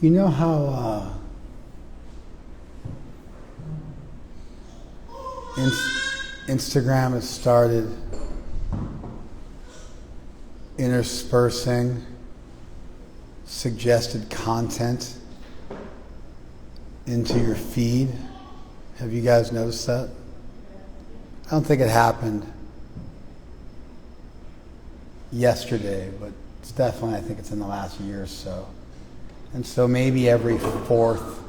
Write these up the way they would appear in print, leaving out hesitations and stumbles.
You know how Instagram has started interspersing suggested content into your feed? Have you guys noticed that? I don't think it happened yesterday, but it's definitely, I think it's in the last year or so. And so maybe every fourth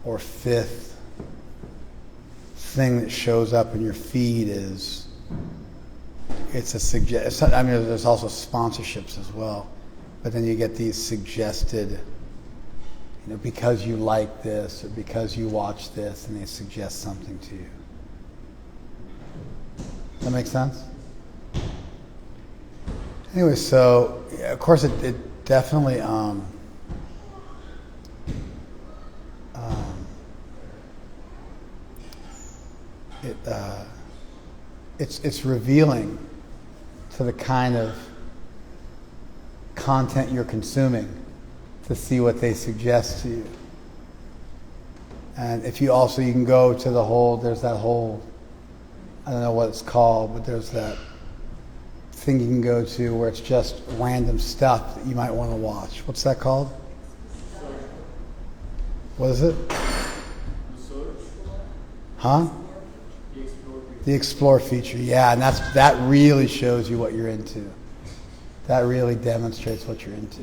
or fifth thing that shows up in your feed is, it's a suggest. I mean, there's also sponsorships as well, but then you get these suggested, because you like this or because you watch this, and they suggest something to you. Does that make sense? Anyway, so of course it definitely it's revealing to the kind of content you're consuming to see what they suggest to you. And if you can go to there's that whole, I don't know what it's called, but there's that thing you can go to where it's just random stuff that you might want to watch. What's that called? What is it? Huh? The Explore feature, yeah, and that really shows you what you're into. That really demonstrates what you're into.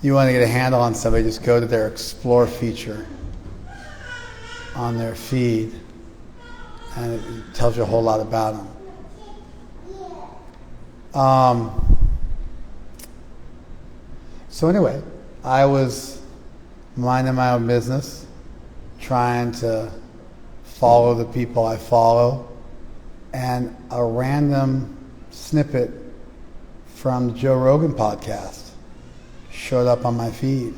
You want to get a handle on somebody, just go to their Explore feature on their feed, and it tells you a whole lot about them. So anyway, I was minding my own business, trying to follow the people I follow, and a random snippet from the Joe Rogan podcast showed up on my feed.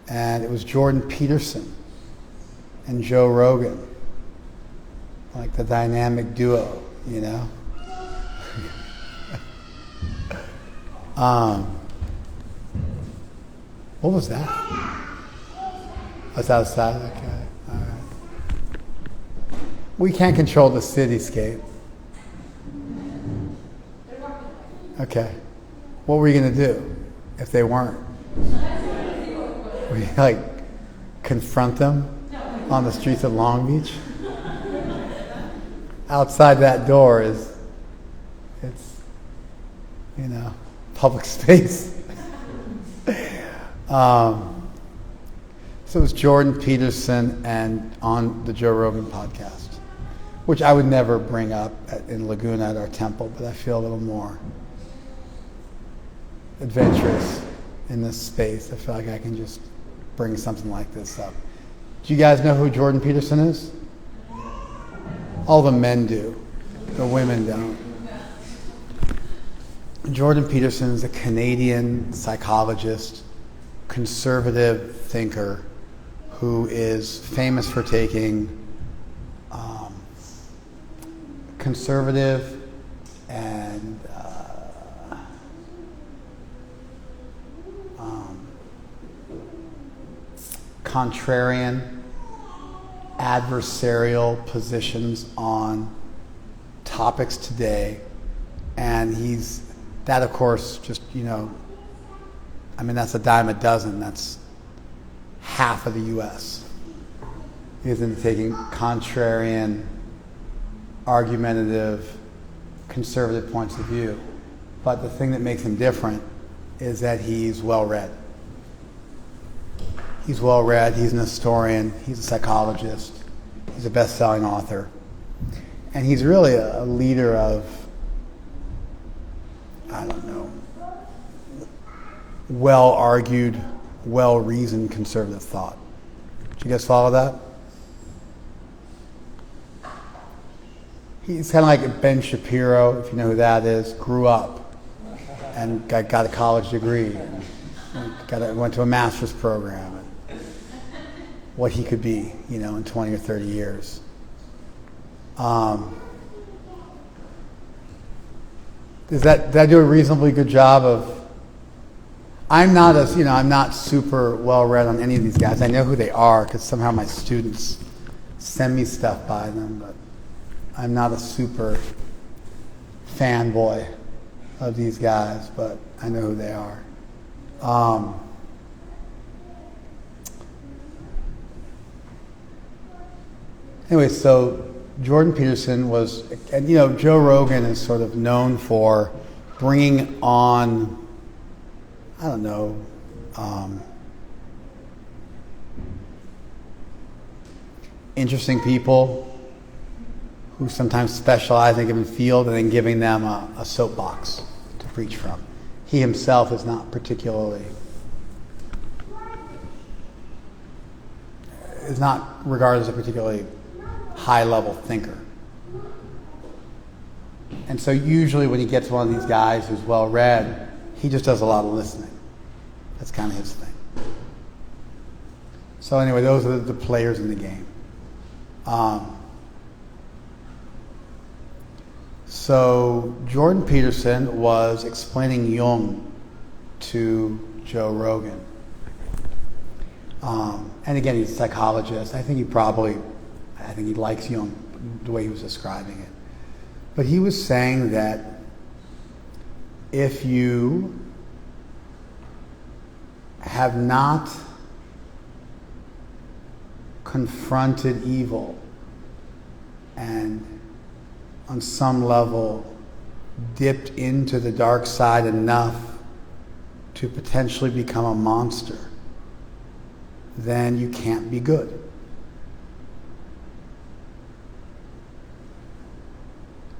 And it was Jordan Peterson and Joe Rogan, like the dynamic duo, What was that? That's outside? Okay. All right. We can't control the cityscape. Okay. What were you going to do if they weren't? Were you confront them on the streets of Long Beach? Outside that door it's public space. So it was Jordan Peterson and on the Joe Rogan podcast, which I would never bring up in Laguna at our temple, but I feel a little more adventurous in this space. I feel like I can just bring something like this up. Do you guys know who Jordan Peterson is? All the men do. The women don't. Jordan Peterson is a Canadian psychologist, conservative thinker, who is famous for taking conservative and contrarian, adversarial positions on topics today. And that of course just, that's a dime a dozen. That's half of the U.S. He's into taking contrarian, argumentative, conservative points of view. But the thing that makes him different is that he's well-read. He's well-read, he's an historian, he's a psychologist, he's a best-selling author. And he's really a leader of, well-argued, well-reasoned conservative thought. Do you guys follow that? He's kind of like Ben Shapiro, if you know who that is, grew up and got a college degree, and went to a master's program, and what he could be, in 20 or 30 years. Did I do a reasonably good job of I'm not I'm not super well read on any of these guys. I know who they are because somehow my students send me stuff by them, but I'm not a super fanboy of these guys, but I know who they are. Anyway, so Jordan Peterson was, and Joe Rogan is sort of known for bringing on, I don't know, interesting people who sometimes specialize in a given field and then giving them a soapbox to preach from. He himself is not regarded as a particularly high-level thinker. And so usually when he gets one of these guys who's well-read, he just does a lot of listening. That's kind of his thing. So anyway, those are the players in the game. So Jordan Peterson was explaining Jung to Joe Rogan. And again, he's a psychologist. I think he likes Jung, the way he was describing it. But he was saying that if you have not confronted evil and on some level dipped into the dark side enough to potentially become a monster, then you can't be good.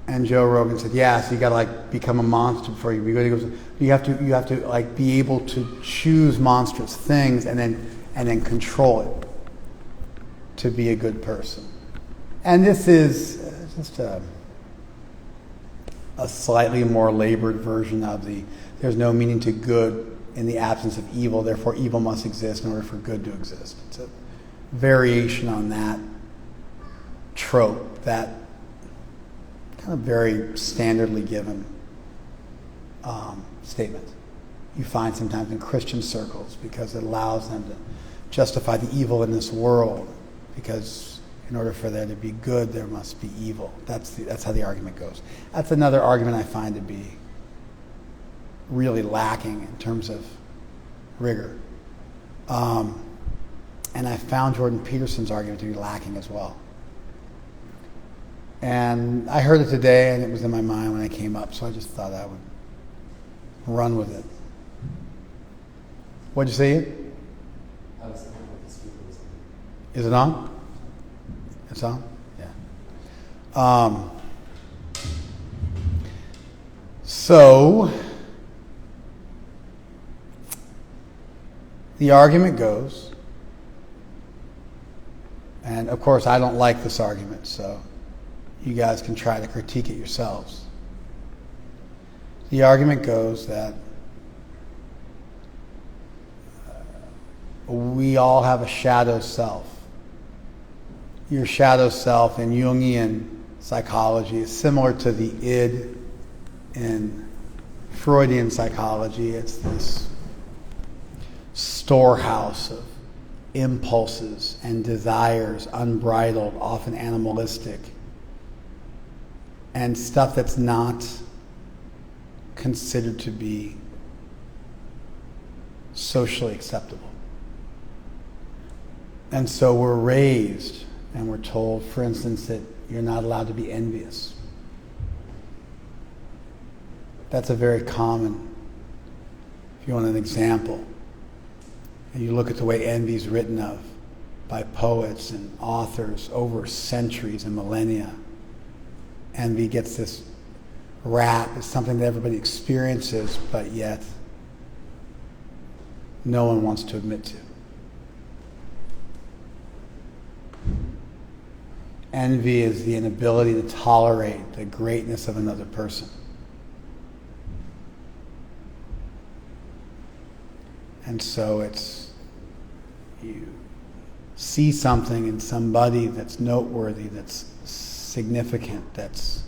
And Joe Rogan said, yeah, so you gotta become a monster before you be good. He goes, you have to be able to choose monstrous things and then control it to be a good person. And this is just a slightly more labored version of there's no meaning to good in the absence of evil, therefore evil must exist in order for good to exist. It's a variation on that trope, that kind of very standardly given statement you find sometimes in Christian circles, because it allows them to justify the evil in this world, because in order for there to be good, there must be evil. That's how the argument goes. That's another argument I find to be really lacking in terms of rigor. And I found Jordan Peterson's argument to be lacking as well. And I heard it today, and it was in my mind when I came up, so I just thought I would run with it. What'd you say? I was thinking what the speaker was saying. Is it on? It's on? Yeah. So, the argument goes, and of course I don't like this argument, so you guys can try to critique it yourselves. The argument goes that we all have a shadow self. Your shadow self in Jungian psychology is similar to the id in Freudian psychology. It's this storehouse of impulses and desires, unbridled, often animalistic, and stuff that's not considered to be socially acceptable. And so we're raised and we're told, for instance, that you're not allowed to be envious. That's a very common, if you want an example, and you look at the way envy is written of by poets and authors over centuries and millennia. Envy gets this rap. It's something that everybody experiences, but yet no one wants to admit to. Envy is the inability to tolerate the greatness of another person. And so you see something in somebody that's noteworthy, that's significant, that's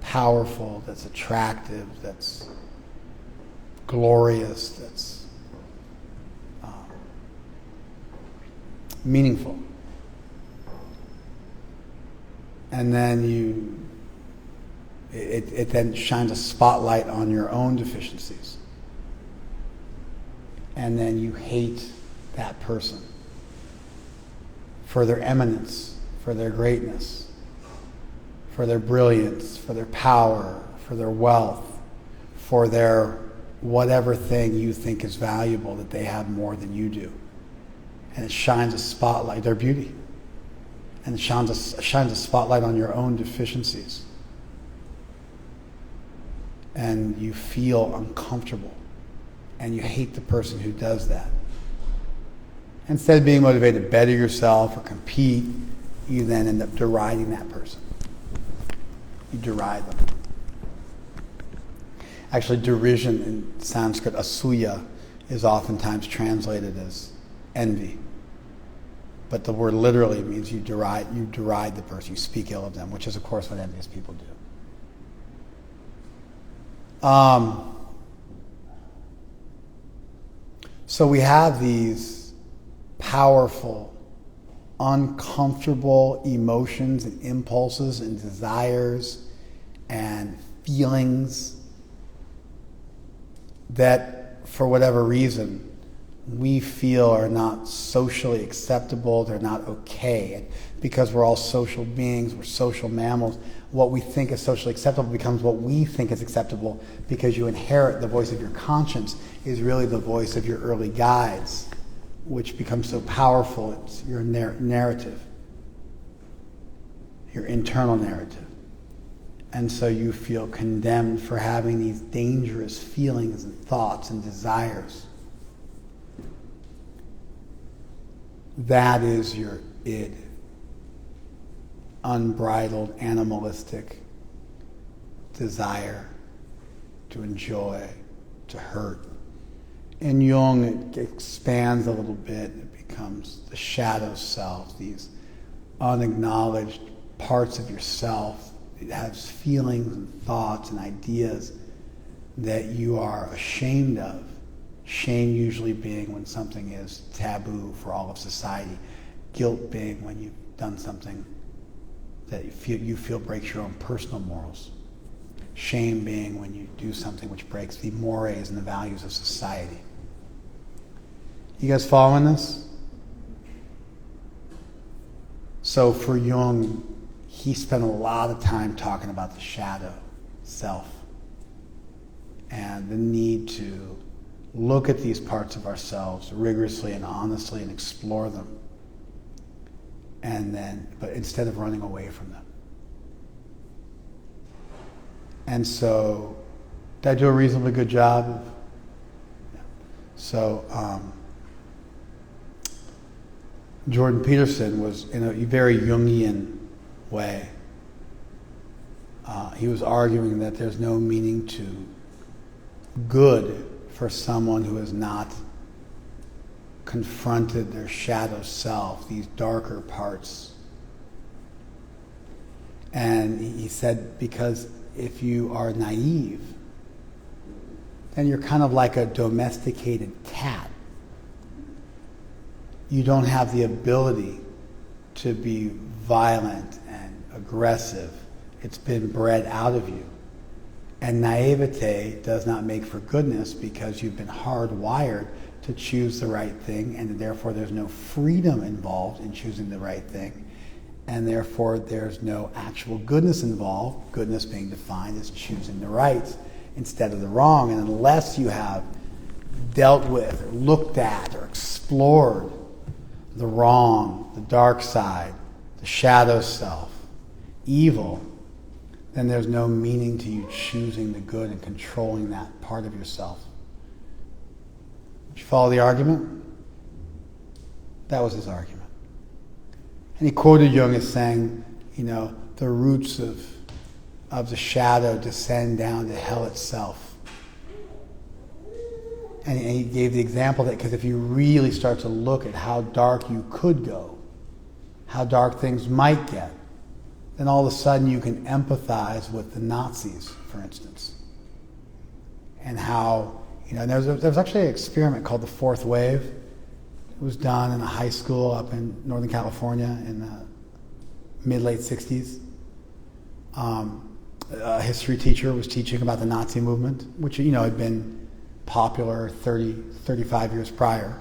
powerful, that's attractive, that's glorious, that's meaningful. And then it then shines a spotlight on your own deficiencies. And then you hate that person for their eminence, for their greatness, for their brilliance, for their power, for their wealth, for their whatever thing you think is valuable that they have more than you do. And it shines a spotlight, their beauty. And it shines a spotlight on your own deficiencies. And you feel uncomfortable. And you hate the person who does that. Instead of being motivated to better yourself or compete, you then end up deriding that person. You deride them. Actually, derision in Sanskrit, asuya, is oftentimes translated as envy. But the word literally means you deride the person, you speak ill of them, which is, of course, what envious people do. So we have these powerful, uncomfortable emotions and impulses and desires and feelings that, for whatever reason, we feel are not socially acceptable, they're not okay. And because we're all social beings, we're social mammals, what we think is socially acceptable becomes what we think is acceptable, because you inherit the voice of your conscience is really the voice of your early guides, which becomes so powerful. It's your narrative, your internal narrative. And so you feel condemned for having these dangerous feelings and thoughts and desires. That is your id. Unbridled, animalistic desire to enjoy, to hurt. In Jung, it expands a little bit. It becomes the shadow self, these unacknowledged parts of yourself. It has feelings and thoughts and ideas that you are ashamed of. Shame usually being when something is taboo for all of society. Guilt being when you've done something that you feel breaks your own personal morals. Shame being when you do something which breaks the mores and the values of society. You guys following this? So for Jung, he spent a lot of time talking about the shadow self and the need to look at these parts of ourselves rigorously and honestly and explore them. But instead of running away from them. And so, did I do a reasonably good job? So, Jordan Peterson was, in a very Jungian way, he was arguing that there's no meaning to good for someone who has not confronted their shadow self, these darker parts. And he said, because if you are naive, then you're kind of like a domesticated cat. You don't have the ability to be violent and aggressive. It's been bred out of you. And naivete does not make for goodness, because you've been hardwired to choose the right thing, and therefore there's no freedom involved in choosing the right thing. And therefore there's no actual goodness involved, goodness being defined as choosing the right instead of the wrong. And unless you have dealt with or looked at or explored the wrong, the dark side, the shadow self, evil, then there's no meaning to you choosing the good and controlling that part of yourself. Did you follow the argument? That was his argument. And he quoted Jung as saying, the roots of the shadow descend down to hell itself. And he gave the example that because if you really start to look at how dark you could go, how dark things might get, then all of a sudden you can empathize with the Nazis, for instance. And how, there was actually an experiment called the fourth wave. It was done in a high school up in Northern California in the mid-late 60s. A history teacher was teaching about the Nazi movement, which, had been popular 35 years prior,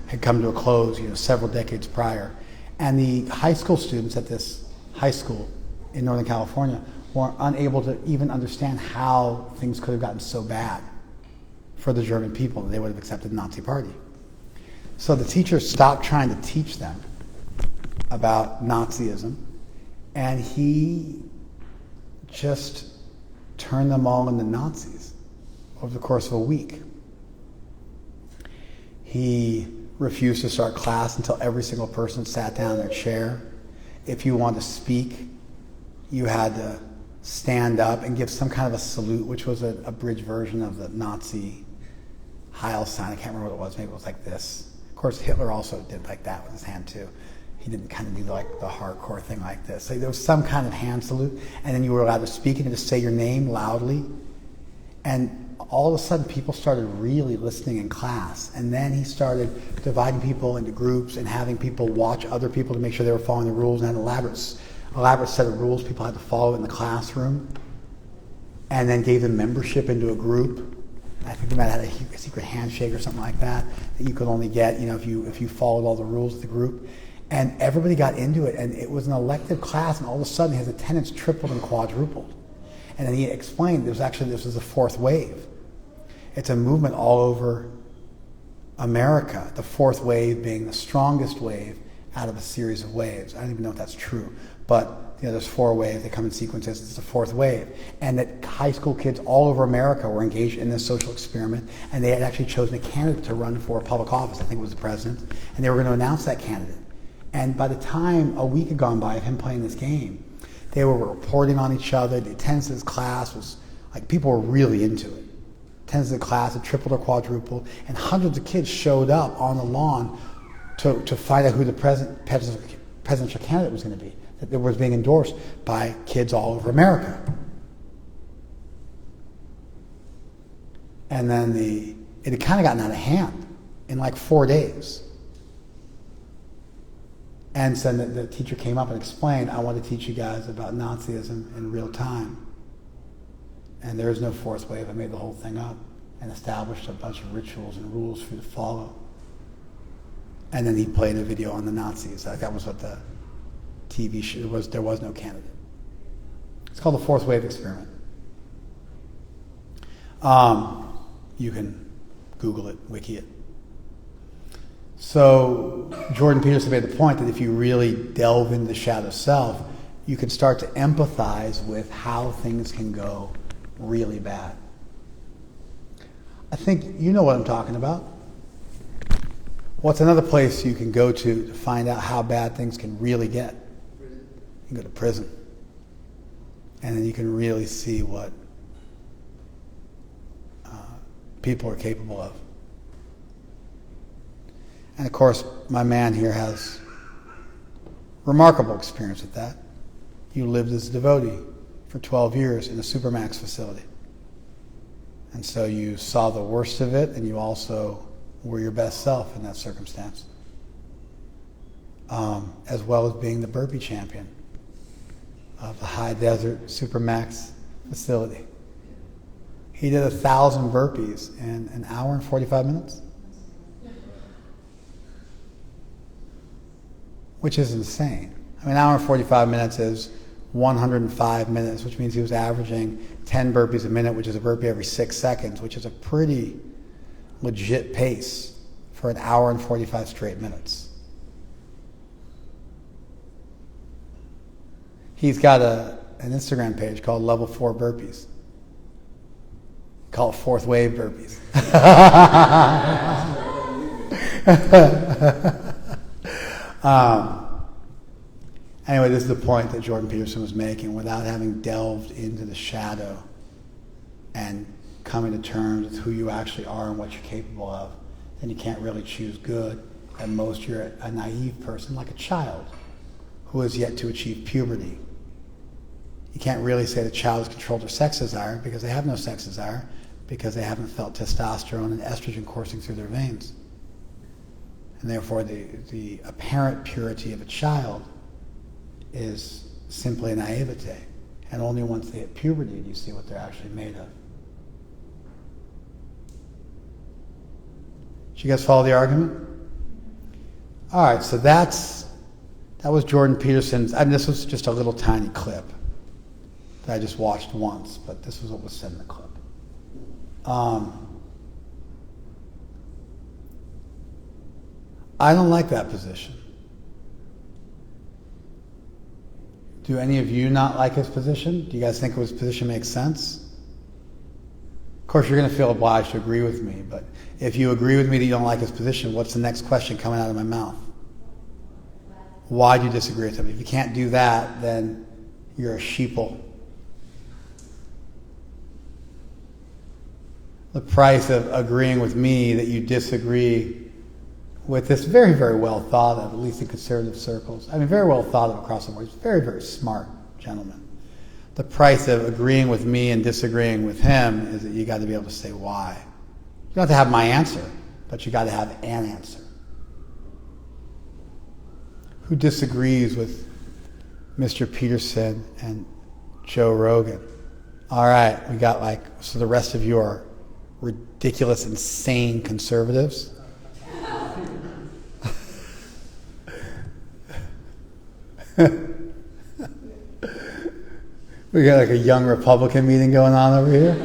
had come to a close, several decades prior. And the high school students at this high school in Northern California were unable to even understand how things could have gotten so bad for the German people that they would have accepted the Nazi Party. So the teacher stopped trying to teach them about Nazism, and he just turned them all into Nazis over the course of a week. He refused to start class until every single person sat down in their chair. If you wanted to speak, you had to stand up and give some kind of a salute, which was a abridged version of the Nazi Heil sign. I can't remember what it was. Maybe it was like this. Of course, Hitler also did like that with his hand too. He didn't kind of do like the hardcore thing like this. So there was some kind of hand salute, and then you were allowed to speak and to say your name loudly. And all of a sudden, people started really listening in class. And then he started dividing people into groups and having people watch other people to make sure they were following the rules, and had an elaborate set of rules people had to follow in the classroom. And then gave them membership into a group. I think they might have had a secret handshake or something like that you could only get, if you followed all the rules of the group. And everybody got into it, and it was an elective class, and all of a sudden his attendance tripled and quadrupled. And then he explained this was the fourth wave. It's a movement all over America, the fourth wave being the strongest wave out of a series of waves. I don't even know if that's true, but there's 4 waves, they come in sequences, it's the fourth wave. And that high school kids all over America were engaged in this social experiment, and they had actually chosen a candidate to run for public office, I think it was the president, and they were going to announce that candidate. And by the time a week had gone by of him playing this game, they were reporting on each other. The attendance of his class was, people were really into it. Attendance of the class had tripled or quadrupled, and hundreds of kids showed up on the lawn to find out who the presidential candidate was going to be, that was being endorsed by kids all over America. And then it had kind of gotten out of hand in 4 days. And so the teacher came up and explained, I want to teach you guys about Nazism in real time. And there is no fourth wave. I made the whole thing up and established a bunch of rituals and rules for you to follow. And then he played a video on the Nazis. That was what the TV show was. There was no candidate. It's called the fourth wave experiment. You can Google it, wiki it. So Jordan Peterson made the point that if you really delve into the shadow self, you can start to empathize with how things can go really bad. I think you know what I'm talking about. What's another place you can go to find out how bad things can really get? You can go to prison. And then you can really see what people are capable of. And of course, my man here has remarkable experience with that. You lived as a devotee for 12 years in a Supermax facility. And so you saw the worst of it, and you also were your best self in that circumstance. As well as being the burpee champion of the high desert Supermax facility. He did 1,000 burpees in an hour and 45 minutes. Which is insane. An hour and 45 minutes is 105 minutes, which means he was averaging 10 burpees a minute, which is a burpee every 6 seconds, which is a pretty legit pace for an hour and 45 straight minutes. He's got an Instagram page called Level 4 Burpees. Call it fourth wave burpees. Anyway, this is the point that Jordan Peterson was making. Without having delved into the shadow and coming to terms with who you actually are and what you're capable of, then you can't really choose good. At most, you're a naive person, like a child who has yet to achieve puberty. You can't really say the child has controlled their sex desire because they have no sex desire, because they haven't felt testosterone and estrogen coursing through their veins. And therefore, the apparent purity of a child is simply naivete. And only once they hit puberty do you see what they're actually made of. Did you guys follow the argument? All right, so that was Jordan Peterson's. I mean, this was just a little tiny clip that I just watched once, but this was what was said in the clip. I don't like that position. Do any of you not like his position? Do you guys think his position makes sense? Of course, you're going to feel obliged to agree with me, but if you agree with me that you don't like his position, what's the next question coming out of my mouth? Why do you disagree with him? If you can't do that, then you're a sheeple. The price of agreeing with me that you disagree with this very, very well thought of, at least in conservative circles. I mean, very well thought of across the board. He's a very, very smart gentleman. The price of agreeing with me and disagreeing with him is that you got to be able to say why. You don't have to have my answer, but you got to have an answer. Who disagrees with Mr. Peterson and Joe Rogan? All right, we got so the rest of you are ridiculous, insane conservatives. We got like a young Republican meeting going on over here.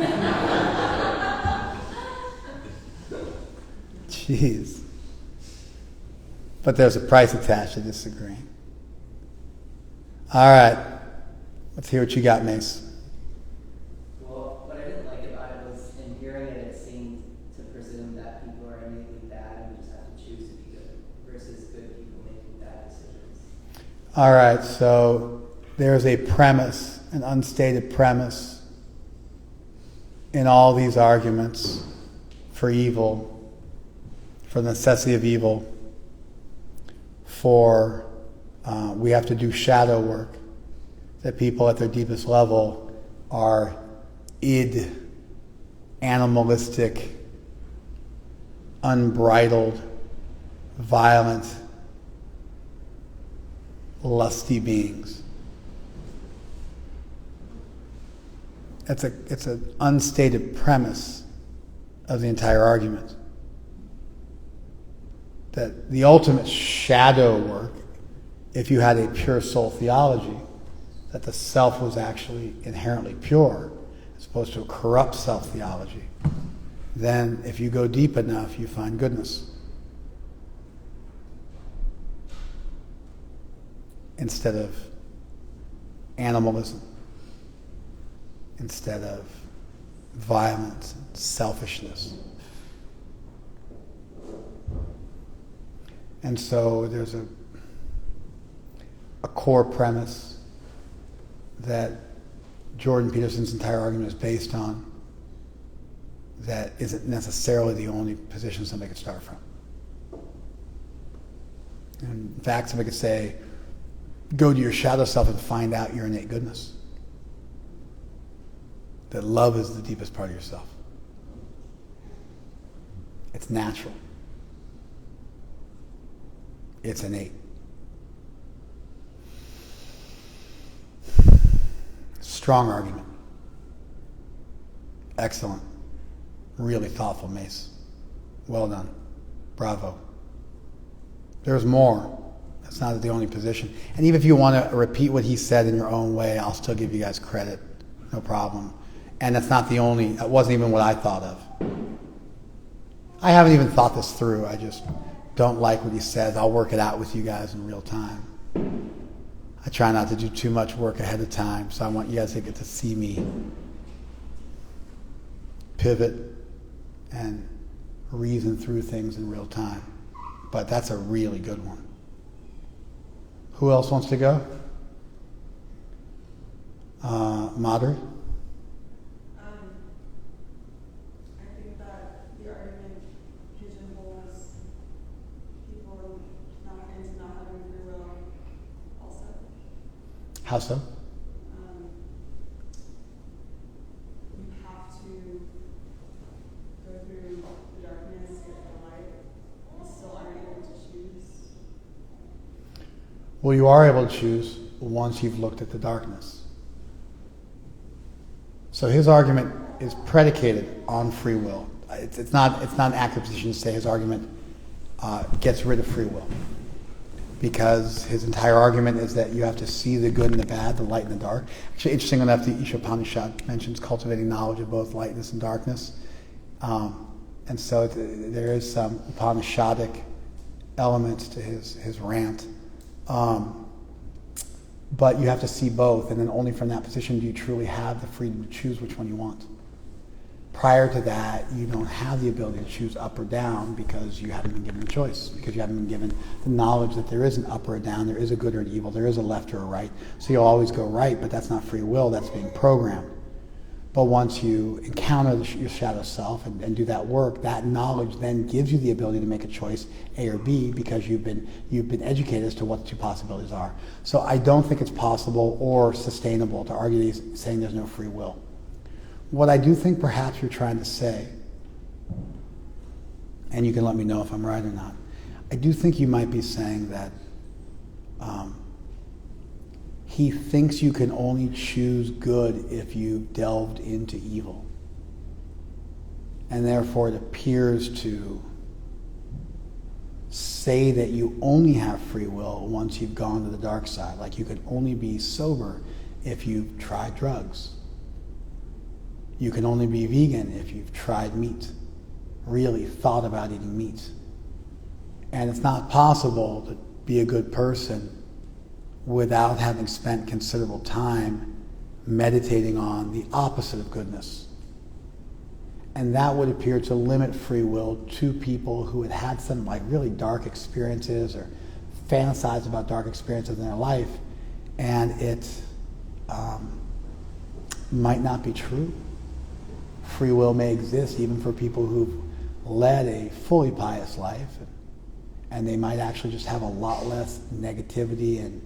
Jeez. But there's a price attached to disagreeing. All right. Let's hear what you got, Mace. Well, what I didn't like about it was, in hearing it, it seemed to presume that people are innately bad and we just have to choose to be good, versus good people making bad decisions. All right, so there's a premise, an unstated premise in all these arguments for evil, for the necessity of evil, for we have to do shadow work, that people at their deepest level are id, animalistic, unbridled, violent, lusty beings. It's an unstated premise of the entire argument. That the ultimate shadow work, if you had a pure soul theology, that the self was actually inherently pure, as opposed to a corrupt self theology, then if you go deep enough, you find goodness. Instead of animalism, instead of violence, selfishness. And so there's a core premise that Jordan Peterson's entire argument is based on that isn't necessarily the only position somebody could start from. And in fact, somebody could say, go to your shadow self and find out your innate goodness. That love is the deepest part of yourself. It's natural. It's innate. Strong argument. Excellent. Really thoughtful, Mace. Well done. Bravo. There's more. That's not the only position. And even if you want to repeat what he said in your own way, I'll still give you guys credit. No problem. And that's not the only, that wasn't even what I thought of. I haven't even thought this through. I just don't like what he says. I'll work it out with you guys in real time. I try not to do too much work ahead of time, so I want you guys to get to see me pivot and reason through things in real time. But that's a really good one. Who else wants to go? Madhuri? I think that the argument pigeonholes people into not having free will also. How so? You have to go through the darkness, get the light, and still aren't able to choose Well, you are able to choose once you've looked at the darkness. So his argument is predicated on free will. It's not an accurate position to say his argument gets rid of free will, because his entire argument is that you have to see the good and the bad, the light and the dark. Actually, interesting enough, the Ishopanishad mentions cultivating knowledge of both lightness and darkness. And so there is some Upanishadic elements to his rant. But you have to see both, and then only from that position do you truly have the freedom to choose which one you want. Prior to that, you don't have the ability to choose up or down because you haven't been given a choice, because you haven't been given the knowledge that there is an up or a down, there is a good or an evil, there is a left or a right. So you'll always go right, but that's not free will, that's being programmed. But once you encounter your shadow self and do that work, that knowledge then gives you the ability to make a choice, A or B, because you've been educated as to what the two possibilities are. So I don't think it's possible or sustainable to argue saying there's no free will. What I do think perhaps you're trying to say, and you can let me know if I'm right or not, I do think you might be saying that he thinks you can only choose good if you've delved into evil. And therefore it appears to say that you only have free will once you've gone to the dark side. Like you can only be sober if you've tried drugs. You can only be vegan if you've tried meat, really thought about eating meat. And it's not possible to be a good person without having spent considerable time meditating on the opposite of goodness. And that would appear to limit free will to people who had some like really dark experiences or fantasized about dark experiences in their life, and it might not be true. Free will may exist even for people who've led a fully pious life, and they might actually just have a lot less negativity and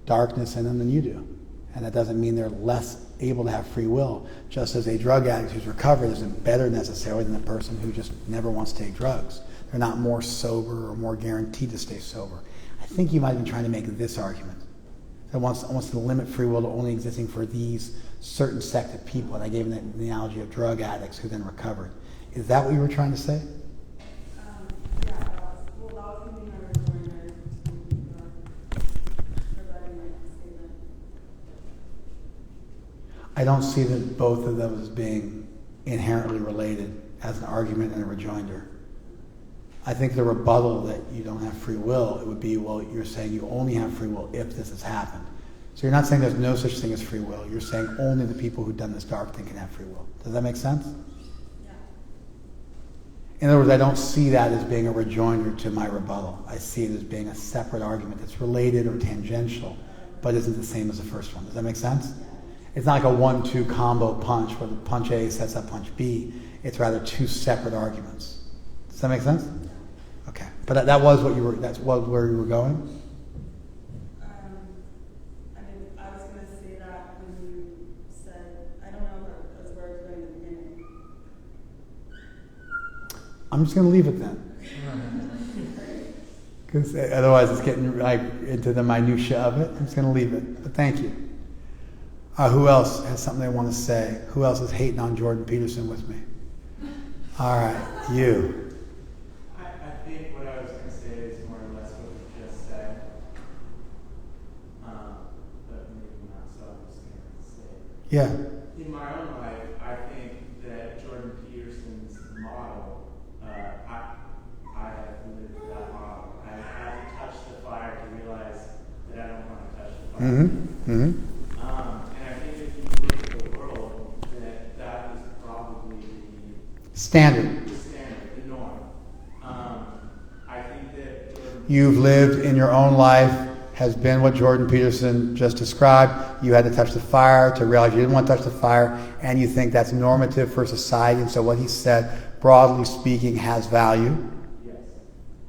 darkness in them than you do. And that doesn't mean they're less able to have free will. Just as a drug addict who's recovered isn't better necessarily than the person who just never wants to take drugs. They're not more sober or more guaranteed to stay sober. I think you might have been trying to make this argument. That wants to limit free will to only existing for these certain sect of people. And I gave the analogy of drug addicts who then recovered. Is that what you were trying to say? Yeah, that was going to be my rejoinder regarding my statement. I don't see that both of them as being inherently related as an argument and a rejoinder. I think the rebuttal that you don't have free will, it would be, well, you're saying you only have free will if this has happened. So you're not saying there's no such thing as free will. You're saying only the people who've done this dark thing can have free will. Does that make sense? Yeah. In other words, I don't see that as being a rejoinder to my rebuttal. I see it as being a separate argument that's related or tangential, but isn't the same as the first one. Does that make sense? It's not like a 1-2 combo punch where the punch A sets up punch B. It's rather two separate arguments. Does that make sense? Okay. But that's where you were going? I mean, I was going to say that when you said, I don't know if that was where I was going in the beginning. I'm just going to leave it then. Because otherwise it's getting like into the minutia of it. I'm just going to leave it. But thank you. Who else has something they want to say? Who else is hating on Jordan Peterson with me? All right, you. I think what I was going to say is more or less what you just said. But maybe not, so I'm just going to say it. Yeah. In my own life, I think that Jordan Peterson's model, I have lived that model. I had to touch the fire to realize that I don't want to touch the fire. Mm-hmm. Mm-hmm. And I think if you look at the world, that is probably Standard. the norm. I think that Jordan You've lived in your own life has been what Jordan Peterson just described. You had to touch the fire to realize you didn't want to touch the fire, and you think that's normative for society. And so what he said, broadly speaking, has value. Yes.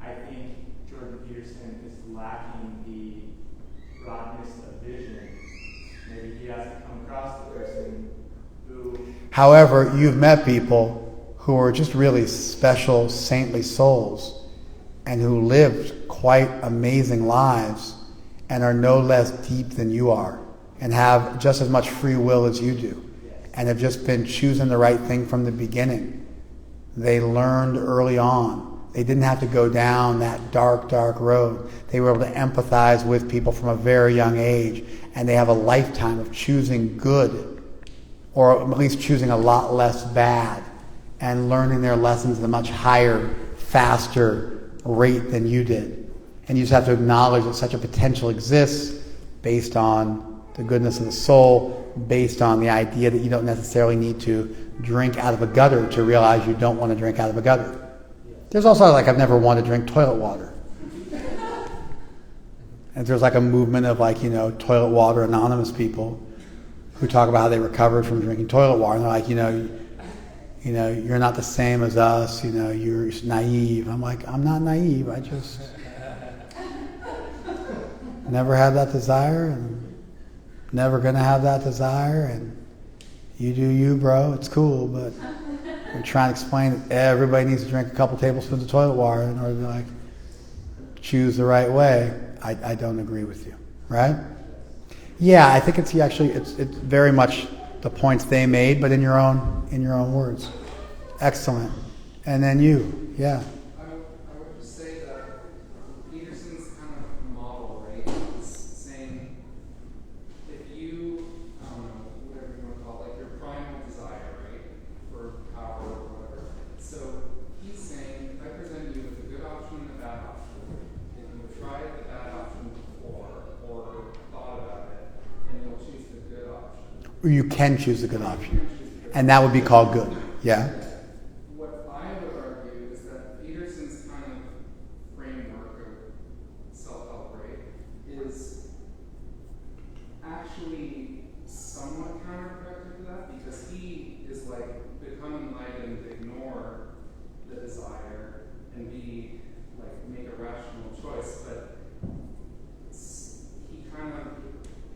I think Jordan Peterson is lacking the broadness of vision. Maybe he hasn't come across the person who... However, you've met people who are just really special, saintly souls and who lived quite amazing lives, and are no less deep than you are and have just as much free will as you do and have just been choosing the right thing from the beginning. They learned early on. They didn't have to go down that dark, dark road. They were able to empathize with people from a very young age, and they have a lifetime of choosing good, or at least choosing a lot less bad, and learning their lessons at a much higher, faster rate than you did. And you just have to acknowledge that such a potential exists based on the goodness of the soul, based on the idea that you don't necessarily need to drink out of a gutter to realize you don't want to drink out of a gutter. There's also I've never wanted to drink toilet water. And there's a movement of toilet water anonymous people who talk about how they recovered from drinking toilet water. And they're like, you're not the same as us, you're naive. I'm like, I'm not naive, I just never had that desire and never gonna have that desire, and you do you, bro, it's cool, but we're trying to explain that everybody needs to drink a couple tablespoons of toilet water in order to choose the right way. I don't agree with you, right? Yeah, I think it's very much the points they made, but in your own words. Excellent. And then you, yeah. I would just say that Peterson's kind of model, right, is saying if you, I don't know, whatever you want to call it, your primal desire, right, for power or whatever. So he's saying, if I present you with a good option and a bad option, and you've tried the bad option before or thought about it, and you'll choose the good option. Or you can choose the good option. And that would be called good. Yeah? What I would argue is that Peterson's kind of framework of self-help, right, is actually somewhat counterproductive to that, because he is become enlightened, ignore the desire, and make a rational choice. But he kind of,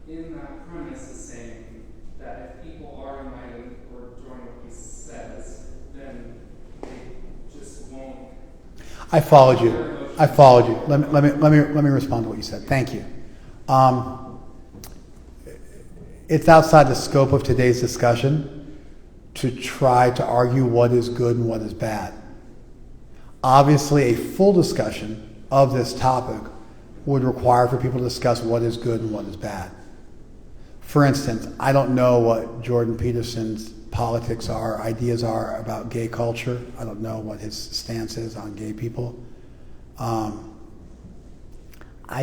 in that premise, is saying that if people are enlightened or join what he says, then they just won't. I followed you. Let me respond to what you said. Thank you. It's outside the scope of today's discussion to try to argue what is good and what is bad. Obviously, a full discussion of this topic would require for people to discuss what is good and what is bad. For instance, I don't know what Jordan Peterson's politics are, ideas are about gay culture. I don't know what his stance is on gay people. I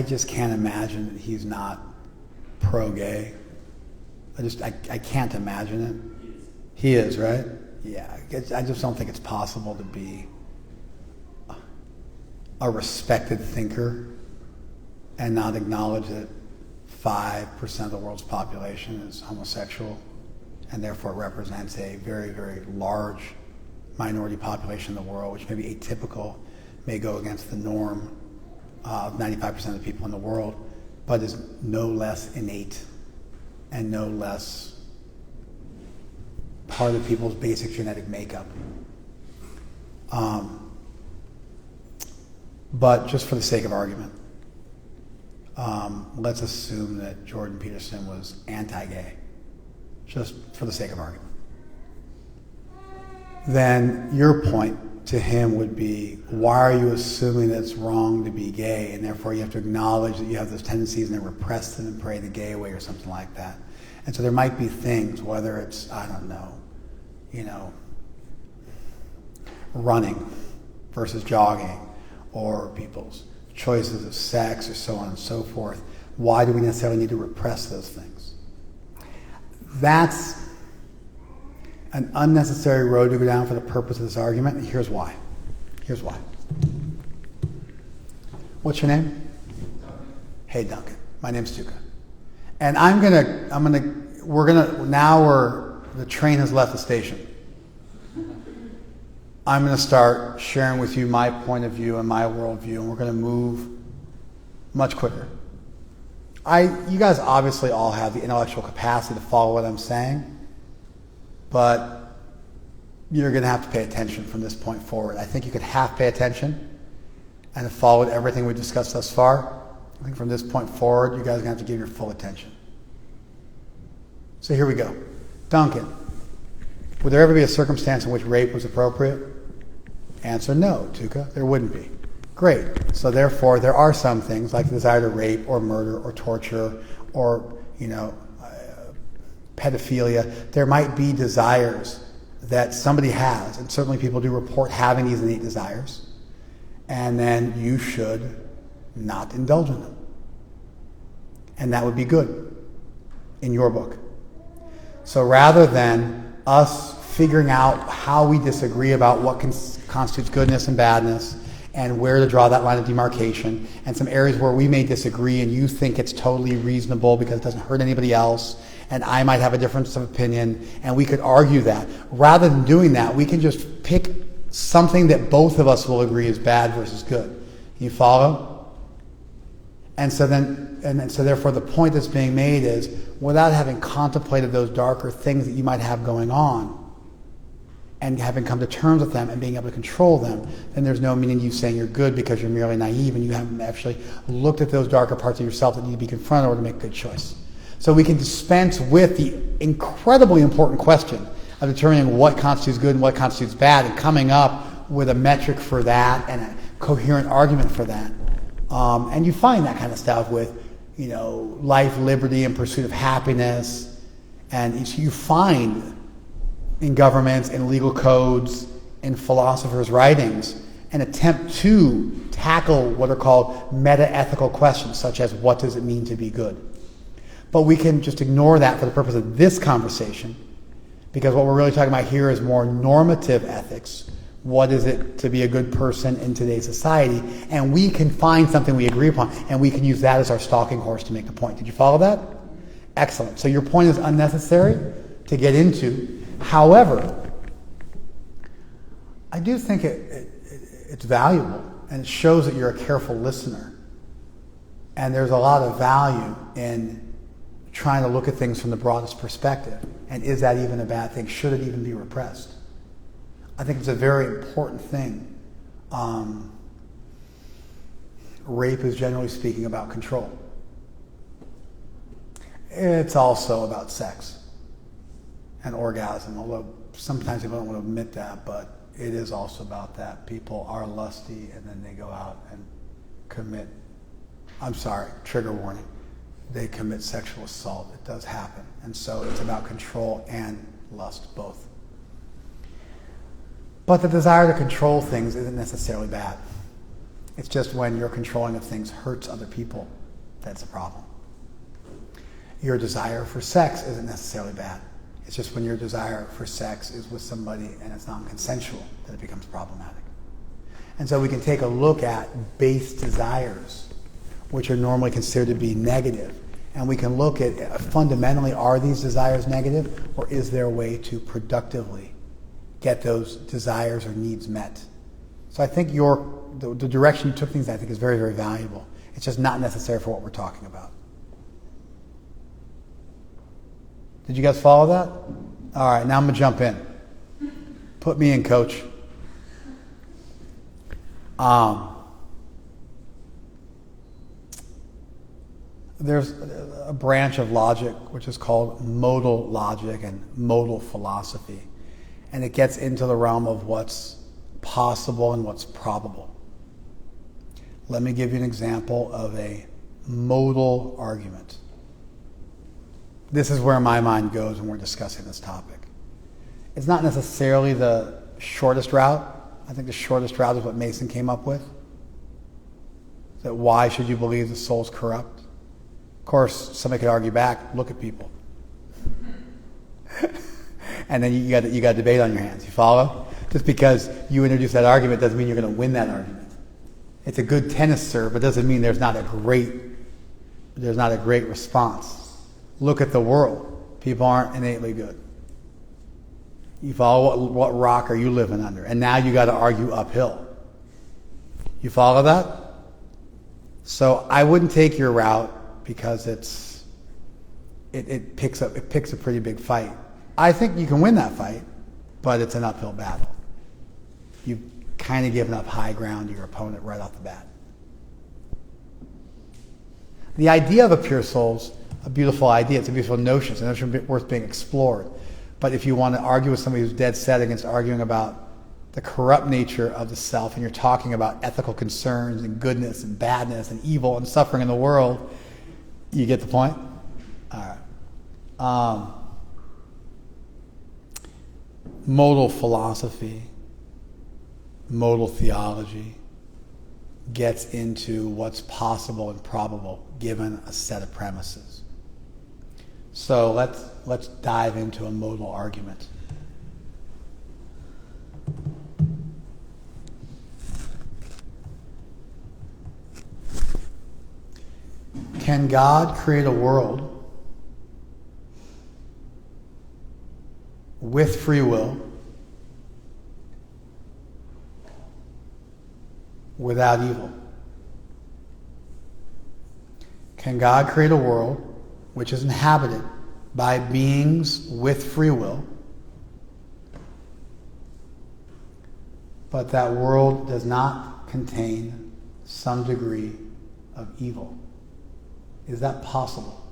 just can't imagine that he's not pro-gay. I can't imagine it. He is, right? Yeah, I just don't think it's possible to be a respected thinker and not acknowledge that 5% of the world's population is homosexual, and therefore represents a very, very large minority population in the world, which may be atypical, may go against the norm of 95% of the people in the world, but is no less innate and no less part of people's basic genetic makeup. But just for the sake of argument, let's assume that Jordan Peterson was anti-gay, just for the sake of argument. Then your point to him would be, why are you assuming that it's wrong to be gay, and therefore you have to acknowledge that you have those tendencies and then repress them and pray the gay away or something like that. And so there might be things, whether it's, I don't know, running versus jogging, or people's choices of sex, or so on and so forth. Why do we necessarily need to repress those things? That's an unnecessary road to go down for the purpose of this argument, and here's why. Here's why. What's your name? Duncan. Hey, Duncan. My name's Tuka. And the train has left the station. I'm going to start sharing with you my point of view and my worldview, and we're going to move much quicker. You guys obviously all have the intellectual capacity to follow what I'm saying, but you're going to have to pay attention from this point forward. I think you could half pay attention and have followed everything we discussed thus far, I think from this point forward, you guys are going to have to give your full attention. So here we go. Duncan, would there ever be a circumstance in which rape was appropriate? Answer, no, Tuka, there wouldn't be. Great. So therefore, there are some things like the desire to rape or murder or torture or, pedophilia. There might be desires that somebody has, and certainly people do report having these innate desires, and then you should not indulge in them. And that would be good in your book. So rather than us figuring out how we disagree about what constitutes goodness and badness and where to draw that line of demarcation, and some areas where we may disagree and you think it's totally reasonable because it doesn't hurt anybody else, and I might have a difference of opinion, and we could argue that. Rather than doing that, we can just pick something that both of us will agree is bad versus good. You follow? And so therefore the point that's being made is, without having contemplated those darker things that you might have going on, and having come to terms with them and being able to control them, then there's no meaning in you saying you're good because you're merely naive and you haven't actually looked at those darker parts of yourself that need to be confronted in order to make a good choice. So we can dispense with the incredibly important question of determining what constitutes good and what constitutes bad and coming up with a metric for that and a coherent argument for that. And you find that kind of stuff with, life, liberty, and pursuit of happiness. And you find in governments, in legal codes, in philosophers' writings, an attempt to tackle what are called meta-ethical questions, such as what does it mean to be good? But we can just ignore that for the purpose of this conversation, because what we're really talking about here is more normative ethics. What is it to be a good person in today's society? And we can find something we agree upon, and we can use that as our stalking horse to make the point. Did you follow that? Excellent. So your point is unnecessary to get into. However, I do think it's valuable, and it shows that you're a careful listener. And there's a lot of value in trying to look at things from the broadest perspective. And is that even a bad thing? Should it even be repressed? I think it's a very important thing. Rape is, generally speaking, about control. It's also about sex and orgasm, although sometimes people don't want to admit that, but it is also about that. People are lusty and then they go out and commit, trigger warning, they commit sexual assault. It does happen. And so it's about control and lust, both. But the desire to control things isn't necessarily bad. It's just when your controlling of things hurts other people, that's a problem. Your desire for sex isn't necessarily bad. It's just when your desire for sex is with somebody and it's non-consensual that it becomes problematic. And so we can take a look at base desires, which are normally considered to be negative. And we can look at, fundamentally, are these desires negative, or is there a way to productively get those desires or needs met? So I think the direction you took things, I think, is very, very valuable. It's just not necessary for what we're talking about. Did you guys follow that? All right, now I'm going to jump in. Put me in, coach. There's a branch of logic which is called modal logic and modal philosophy. And it gets into the realm of what's possible and what's probable. Let me give you an example of a modal argument. This is where my mind goes when we're discussing this topic. It's not necessarily the shortest route. I think the shortest route is what Mason came up with. That why should you believe the soul's corrupt? Of course, somebody could argue back, look at people. And then you got a debate on your hands. You follow? Just because you introduce that argument doesn't mean you're going to win that argument. It's a good tennis serve, but doesn't mean there's not a great response. Look at the world. People aren't innately good. You follow what rock are you living under? And now you got to argue uphill. You follow that? So I wouldn't take your route because it picks a pretty big fight. I think you can win that fight, but it's an uphill battle. You've kind of given up high ground to your opponent right off the bat. The idea of a pure soul's a beautiful idea. It's a beautiful notion. It's a notion worth being explored. But if you want to argue with somebody who's dead set against arguing about the corrupt nature of the self, and you're talking about ethical concerns and goodness and badness and evil and suffering in the world, you get the point? All right. Modal philosophy, modal theology gets into what's possible and probable given a set of premises. So let's dive into a modal argument. Can God create a world with free will without evil? Can God create a world which is inhabited by beings with free will, but that world does not contain some degree of evil? Is that possible?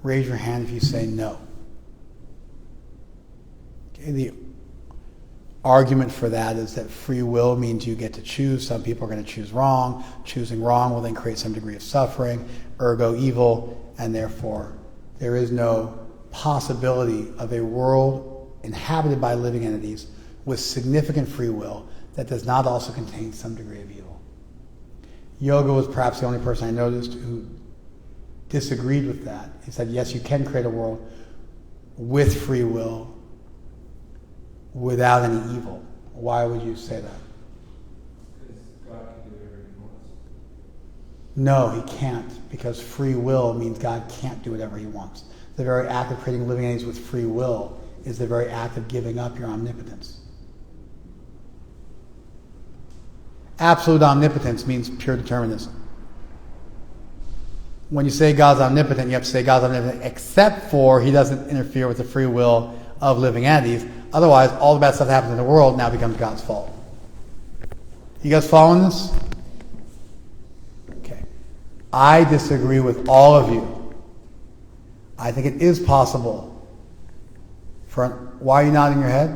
Raise your hand if you say no. Okay, the argument for that is that free will means you get to choose. Some people are going to choose wrong. Choosing wrong will then create some degree of suffering, ergo evil, and therefore there is no possibility of a world inhabited by living entities with significant free will that does not also contain some degree of evil. Yoga was perhaps the only person I noticed who disagreed with that. He said, yes, you can create a world with free will without any evil. Why would you say that? Because God can do whatever he wants. No, he can't, because free will means God can't do whatever he wants. The very act of creating living entities with free will is the very act of giving up your omnipotence. Absolute omnipotence means pure determinism. When you say God's omnipotent, you have to say God's omnipotent except for he doesn't interfere with the free will of living entities. Otherwise, all the bad stuff that happens in the world now becomes God's fault. You guys following this? Okay. I disagree with all of you. I think it is possible for... Why are you nodding your head?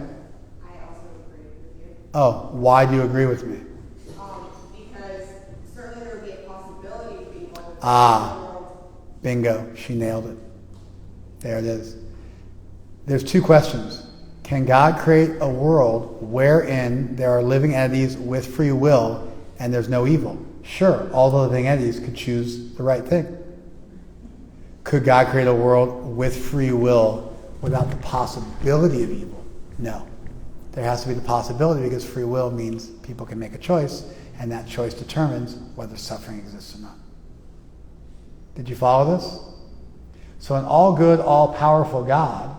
I also agree with you. Oh, why do you agree with me? Because certainly there would be a possibility for people to Bingo. She nailed it. There it is. There's two questions. Can God create a world wherein there are living entities with free will and there's no evil? Sure, all the living entities could choose the right thing. Could God create a world with free will without the possibility of evil? No. There has to be the possibility because free will means people can make a choice, and that choice determines whether suffering exists or not. Did you follow this? So an all-good, all-powerful God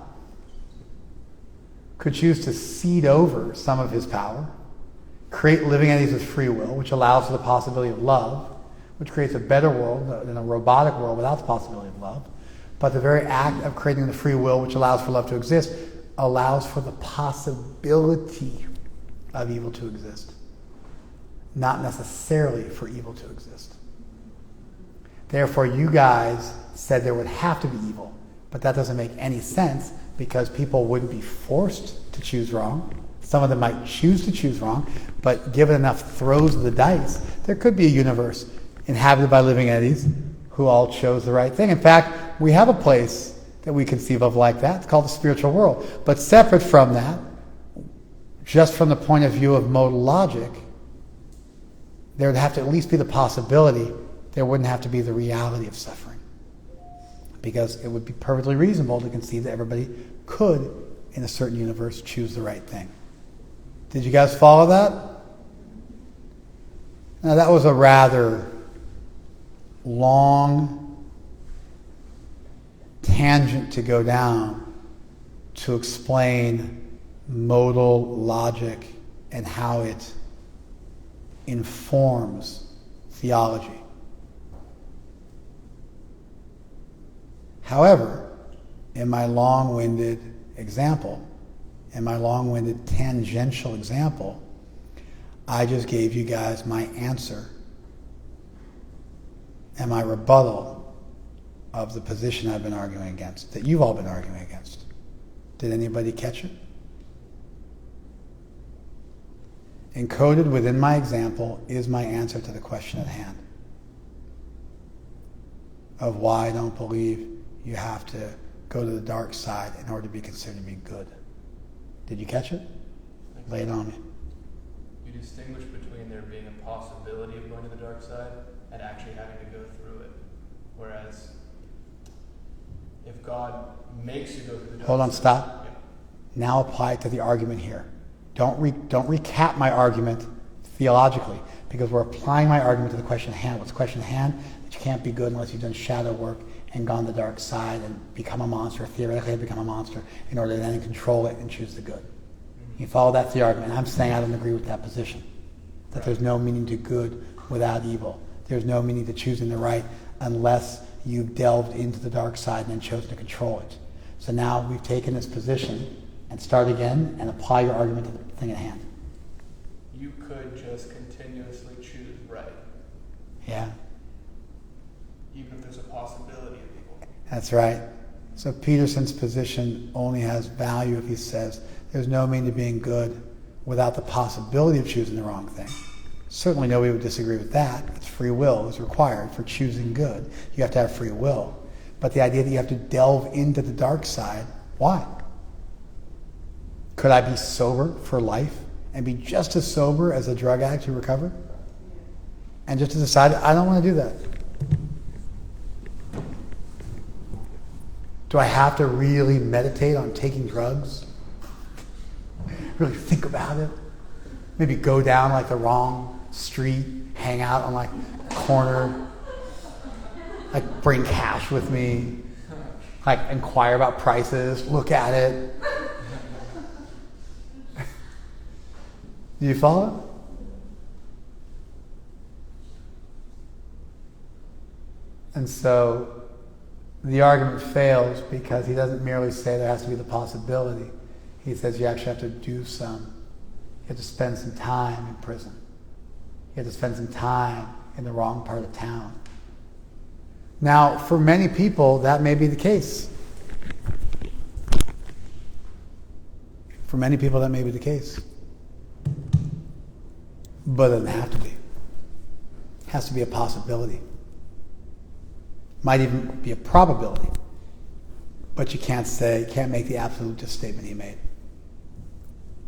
could choose to cede over some of his power, create living entities with free will, which allows for the possibility of love, which creates a better world than a robotic world without the possibility of love. But the very act of creating the free will, which allows for love to exist, allows for the possibility of evil to exist, not necessarily for evil to exist. Therefore, you guys said there would have to be evil, but that doesn't make any sense because people wouldn't be forced to choose wrong. Some of them might choose to choose wrong, but given enough throws of the dice, there could be a universe inhabited by living entities who all chose the right thing. In fact, we have a place that we conceive of like that. It's called the spiritual world. But separate from that, just from the point of view of modal logic, there would have to at least be the possibility. There wouldn't have to be the reality of suffering. Because it would be perfectly reasonable to conceive that everybody could, in a certain universe, choose the right thing. Did you guys follow that? Now that was a rather long tangent to go down to explain modal logic and how it informs theology. However, in my long-winded example, in my long-winded tangential example, I just gave you guys my answer and my rebuttal of the position I've been arguing against, that you've all been arguing against. Did anybody catch it? Encoded within my example is my answer to the question at hand of why I don't believe you have to go to the dark side in order to be considered to be good. Did you catch it? Lay it on me. You distinguish between there being a possibility of going to the dark side and actually having to go through it. Whereas, if God makes you go through the dark side... Hold on, stop. Yeah. Now apply it to the argument here. Don't recap my argument theologically, because we're applying my argument to the question at hand. What's the question at hand? That you can't be good unless you've done shadow work and gone the dark side and become a monster, theoretically become a monster, in order to then control it and choose the good. You follow that the argument. I'm saying I don't agree with that position. That there's no meaning to good without evil. There's no meaning to choosing the right unless you've delved into the dark side and then chosen to control it. So now we've taken this position and start again and apply your argument to the thing at hand. You could just continuously choose right, Yeah, even if there's a possibility of evil. that's right. So Peterson's position only has value if he says there's no meaning to being good without the possibility of choosing the wrong thing. Certainly nobody would disagree with that. It's free will is required for choosing good. You have to have free will. But the idea that you have to delve into the dark side, why? Could I be sober for life and be just as sober as a drug addict who recovered? And just to decide, I don't want to do that. Do I have to really meditate on taking drugs? Really think about it? Maybe go down like the wrong street, hang out on like a corner, like bring cash with me, like inquire about prices, look at it. Do you follow? And so the argument fails because he doesn't merely say there has to be the possibility. He says you actually have to do some. You have to spend some time in prison. You have to spend some time in the wrong part of town. Now, for many people, that may be the case. For many people, that may be the case. But it doesn't have to be. It has to be a possibility. Might even be a probability. But you can't make the absolute statement he made.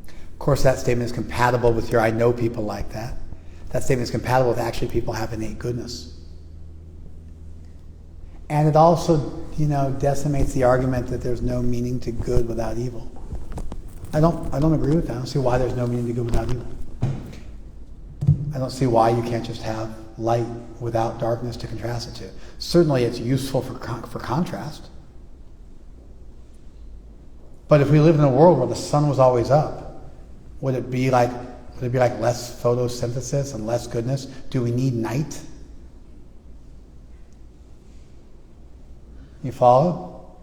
Of course, that statement is compatible with your I know people like that. That statement is compatible with actually people have innate goodness. And it also, decimates the argument that there's no meaning to good without evil. I don't agree with that. I don't see why there's no meaning to good without evil. I don't see why you can't just have light without darkness to contrast it to. Certainly it's useful for contrast. But if we lived in a world where the sun was always up, would it be like less photosynthesis and less goodness? Do we need night? You follow?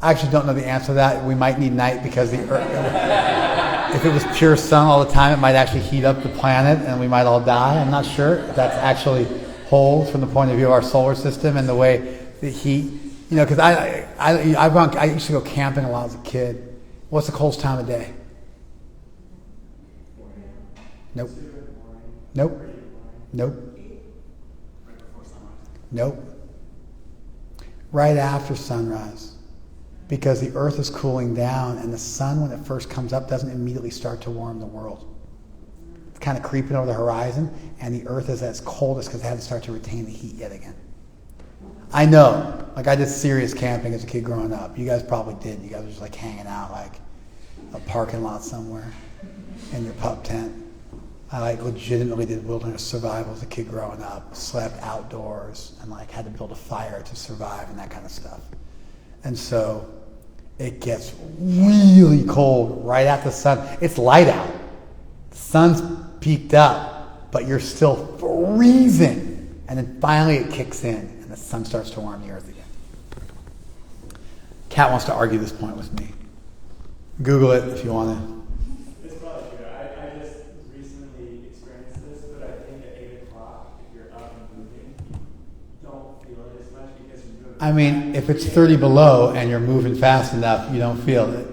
I actually don't know the answer to that. We might need night because the Earth, if it was pure sun all the time, it might actually heat up the planet and we might all die. I'm not sure if that's actually holds from the point of view of our solar system and the way the heat, because I used to go camping a lot as a kid. What's the coldest time of day? Nope. Nope. Nope. Nope. Right after sunrise. Because the earth is cooling down and the sun, when it first comes up, doesn't immediately start to warm the world. It's kind of creeping over the horizon, and the earth is at its coldest because it hasn't started to retain the heat yet again. I know. I did serious camping as a kid growing up. You guys probably did. You guys were just hanging out a parking lot somewhere in your pup tent. I legitimately did wilderness survival as a kid growing up. Slept outdoors and had to build a fire to survive and that kind of stuff. And so it gets really cold right after the sun. It's light out. The sun's peaked up, but you're still freezing. And then finally it kicks in and the sun starts to warm the earth again. Kat wants to argue this point with me. Google it if you want to. It's probably true. I just recently experienced this, but I think at 8 o'clock, if you're up and moving, I mean, if it's 30 below and you're moving fast enough, you don't feel it.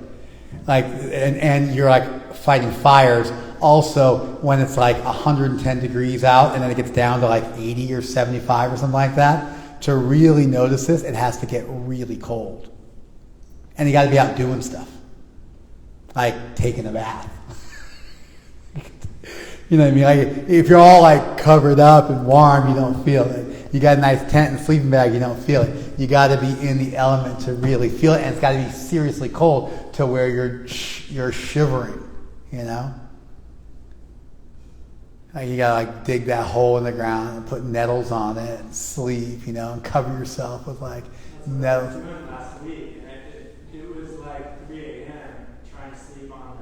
Like, and you're like fighting fires. Also, when it's like 110 degrees out and then it gets down to like 80 or 75 or something like that, to really notice this, it has to get really cold. And you got to be out doing stuff, like taking a bath. You know what I mean? Like, if you're all like covered up and warm, you don't feel it. You got a nice tent and sleeping bag, you don't feel it. You got to be in the element to really feel it, and it's got to be seriously cold to where you're shivering. You know, like you got to like dig that hole in the ground and put nettles on it and sleep. You know, and cover yourself with like nettles. That's what I was doing last week, and it was like 3 a.m. trying to sleep on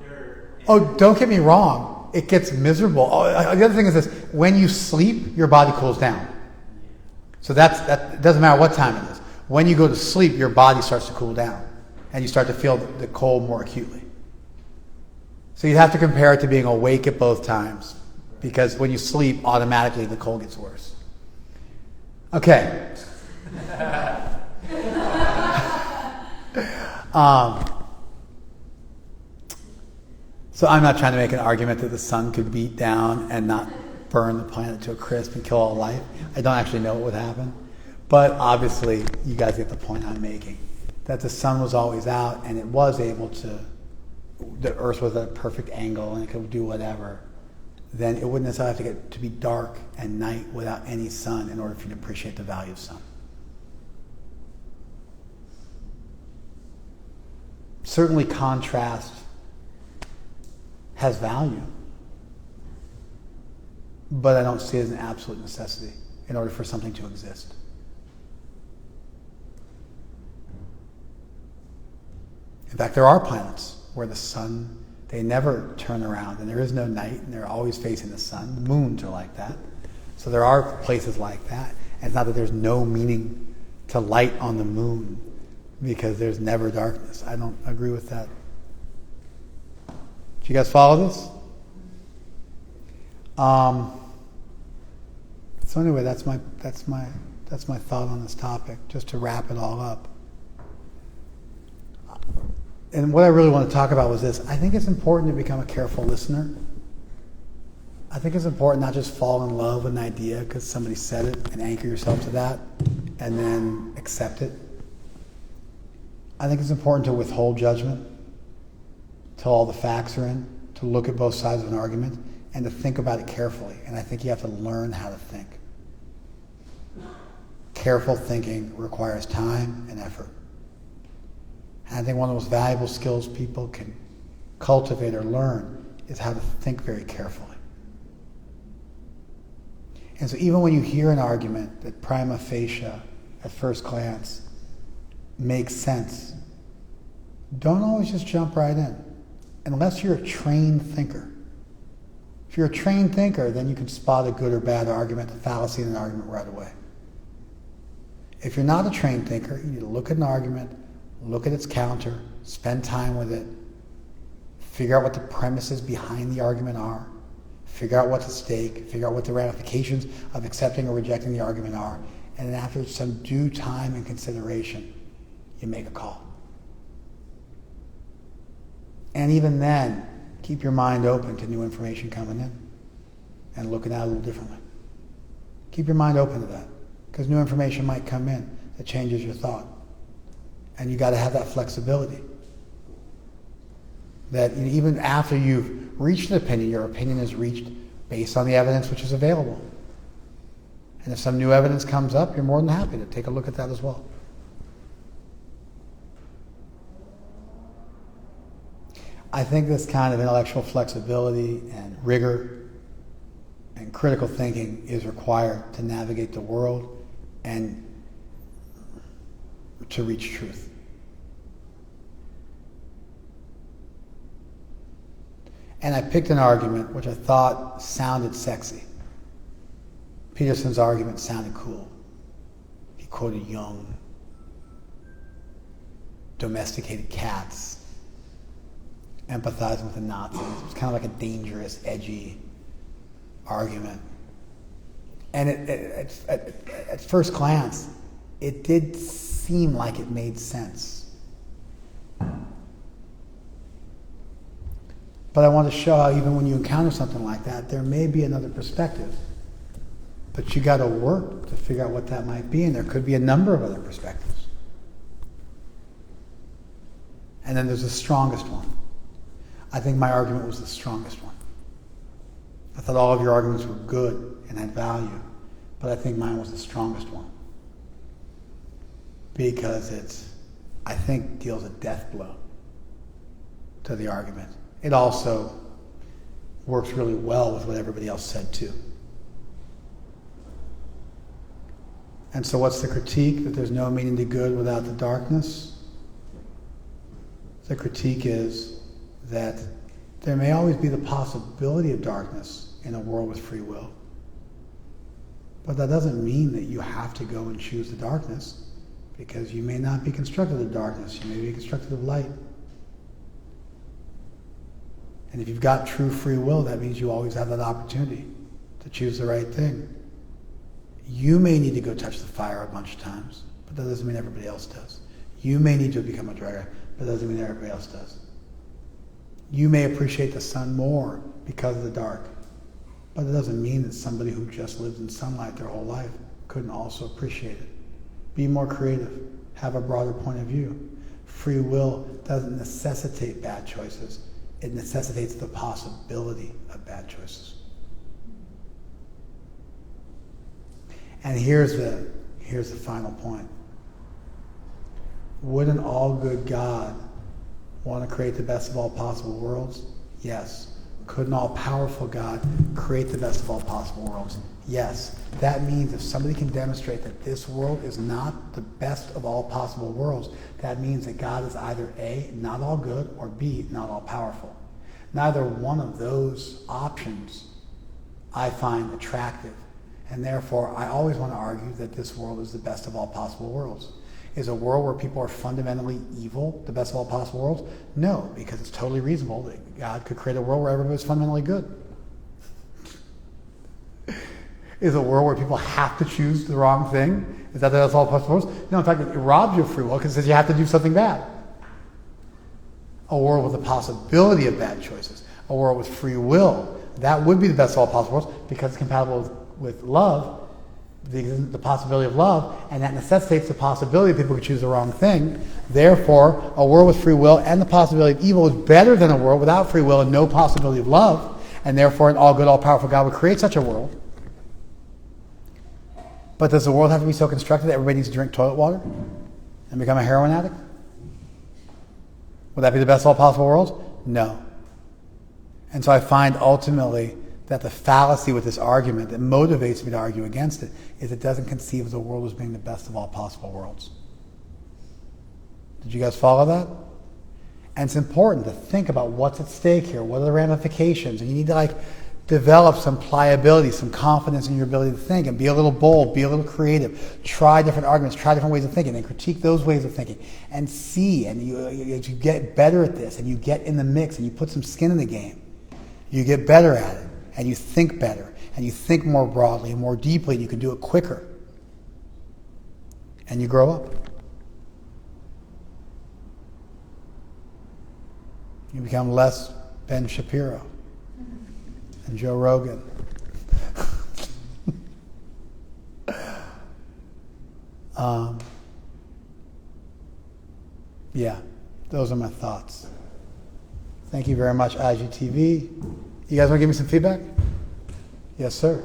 the dirt. Oh, don't get me wrong. It gets miserable. Oh, the other thing is this: when you sleep, your body cools down. So that doesn't matter what time it is. When you go to sleep, your body starts to cool down, and you start to feel the cold more acutely. So you have to compare it to being awake at both times, because when you sleep, automatically the cold gets worse. Okay. So I'm not trying to make an argument that the sun could beat down and not burn the planet to a crisp and kill all life. I don't actually know what would happen. But obviously, you guys get the point I'm making. That the sun was always out and it was able to, the earth was at a perfect angle and it could do whatever. Then it wouldn't necessarily have to get to be dark and night without any sun in order for you to appreciate the value of sun. Certainly contrast has value, but I don't see it as an absolute necessity in order for something to exist. In fact, there are planets where the sun, they never turn around and there is no night and they're always facing the sun. The moons are like that. So there are places like that. And it's not that there's no meaning to light on the moon because there's never darkness. I don't agree with that. Do you guys follow this? So anyway, that's my thought on this topic, just to wrap it all up. And what I really want to talk about was this. I think it's important to become a careful listener. I think it's important not just fall in love with an idea because somebody said it and anchor yourself to that and then accept it. I think it's important to withhold judgment till all the facts are in, to look at both sides of an argument, and to think about it carefully. And I think you have to learn how to think. Careful thinking requires time and effort. And I think one of the most valuable skills people can cultivate or learn is how to think very carefully. And so even when you hear an argument that prima facie, at first glance, makes sense, don't always just jump right in, unless you're a trained thinker. If you're a trained thinker, then you can spot a good or bad argument, a fallacy in an argument right away. If you're not a trained thinker, you need to look at an argument, look at its counter, spend time with it, figure out what the premises behind the argument are, figure out what's at stake, figure out what the ramifications of accepting or rejecting the argument are, and then after some due time and consideration, you make a call. And even then, keep your mind open to new information coming in and looking at it a little differently. Keep your mind open to that, because new information might come in that changes your thought. And you got to have that flexibility. That even after you've reached an opinion, your opinion is reached based on the evidence which is available. And if some new evidence comes up, you're more than happy to take a look at that as well. I think this kind of intellectual flexibility and rigor and critical thinking is required to navigate the world and to reach truth. And I picked an argument which I thought sounded sexy. Peterson's argument sounded cool. He quoted Jung, domesticated cats, empathizing with the Nazis. It was kind of like a dangerous, edgy argument. And at first glance, it did seem like it made sense. But I want to show how even when you encounter something like that, there may be another perspective. But you got to work to figure out what that might be, and there could be a number of other perspectives. And then there's the strongest one. I think my argument was the strongest one. I thought all of your arguments were good and had value, but I think mine was the strongest one. Because it's, I think, deals a death blow to the argument. It also works really well with what everybody else said too. And so what's the critique? That there's no meaning to good without the darkness? The critique is that there may always be the possibility of darkness in a world with free will. But that doesn't mean that you have to go and choose the darkness, because you may not be constructed of darkness, you may be constructed of light. And if you've got true free will, that means you always have that opportunity to choose the right thing. You may need to go touch the fire a bunch of times, but that doesn't mean everybody else does. You may need to become a drugger, but that doesn't mean everybody else does. You may appreciate the sun more because of the dark, but it doesn't mean that somebody who just lived in sunlight their whole life couldn't also appreciate it. Be more creative. Have a broader point of view. Free will doesn't necessitate bad choices. It necessitates the possibility of bad choices. And here's the final point. Would an all-good God want to create the best of all possible worlds? Yes. Could an all-powerful God create the best of all possible worlds? Yes. That means if somebody can demonstrate that this world is not the best of all possible worlds, that means that God is either A, not all good, or B, not all powerful. Neither one of those options I find attractive. And therefore, I always want to argue that this world is the best of all possible worlds. Is a world where people are fundamentally evil the best of all possible worlds? No, because it's totally reasonable that God could create a world where everybody was fundamentally good. Is a world where people have to choose the wrong thing? Is that the best of all possible worlds? No, in fact, it robs you of free will because it says you have to do something bad. A world with the possibility of bad choices. A world with free will. That would be the best of all possible worlds because it's compatible with love, the possibility of love, and that necessitates the possibility people could choose the wrong thing. Therefore, a world with free will and the possibility of evil is better than a world without free will and no possibility of love, and therefore an all-good, all-powerful God would create such a world. But does the world have to be so constructed that everybody needs to drink toilet water and become a heroin addict? Would that be the best of all possible worlds? No. And so I find ultimately that the fallacy with this argument that motivates me to argue against it is it doesn't conceive of the world as being the best of all possible worlds. Did you guys follow that? And it's important to think about what's at stake here. What are the ramifications? And you need to develop some pliability, some confidence in your ability to think and be a little bold, be a little creative, try different arguments, try different ways of thinking and critique those ways of thinking and see. And you get better at this and you get in the mix and you put some skin in the game. You get better at it. And you think better, and you think more broadly and more deeply, and you can do it quicker. And you grow up. You become less Ben Shapiro and Joe Rogan. Yeah, those are my thoughts. Thank you very much, IGTV. You guys want to give me some feedback? Yes, sir.